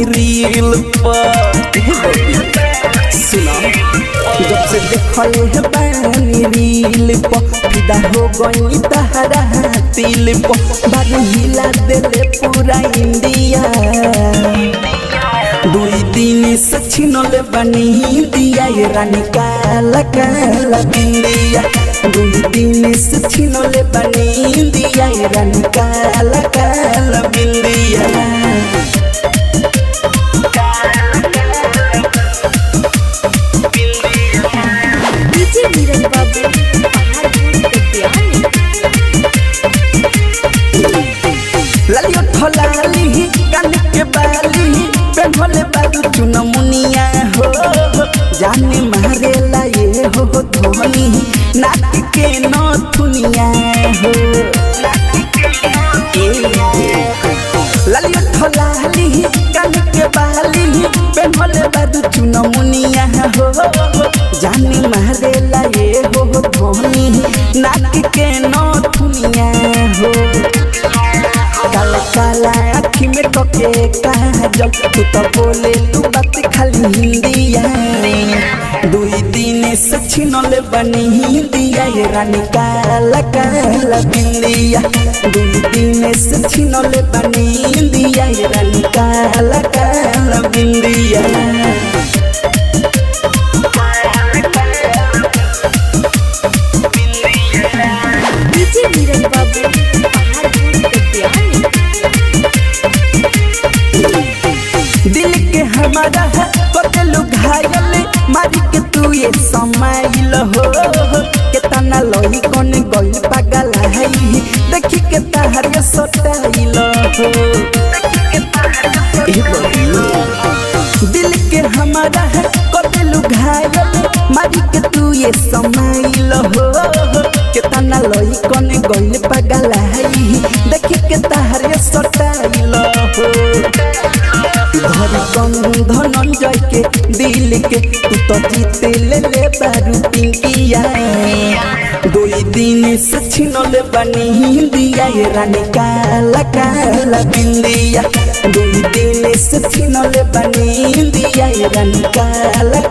बानी रील सुना जब से देखले है बानी रील फिदा हो गई तहरा दिल बारू हिला देले पूरा इंडिया दुई दिन से छिनले बनी दिया ये रानी काला काला बिंदिया दुई दिन से छिनले बनी दिया ये रानी काला काला बिंदिया डीजे नीरज बाबू लालियो ठलाली कान के बाली पेन्हले बारू चुनमुनिया हो जाने मारे लाए हो धोनी नाक के नथुनिया हो लालियो ठलाली कान के बाली पेन्हले बारू चुनमुनिया हो जाने मारे लाए हो धोनी नाक के नथुनिया हो काला काला आँखी में टके काजल तू तो बोले तू बात खाली हिंदिया दुई दिन से छिनले बनी हिंदिया ये रानी काला काला बिंदिया दुई दिन से छिनले बनी हिंदिया ये रानी काला काला बिंदिया डीजे नीरज बाबू दिल के हमारा है बदलू घायल मारी के तू ये समाइल हो केतना लोही कोन गइल पागल है देखी के तहर ये सटाइल हो दिल के हमारा है बदलू घायल मारी के तू ये समाइल हो केतना लोही कोन गइल पागल है देखी के तहर ये सटाइल हो धनंजय के दिल के तू तो जीते ले बारू पिंकिया दुई दिन से छिनले बनी हिंदिया ये रानी काला काला बिंदिया दुई दिन से छिनले बनी हिंदिया ये रानी काला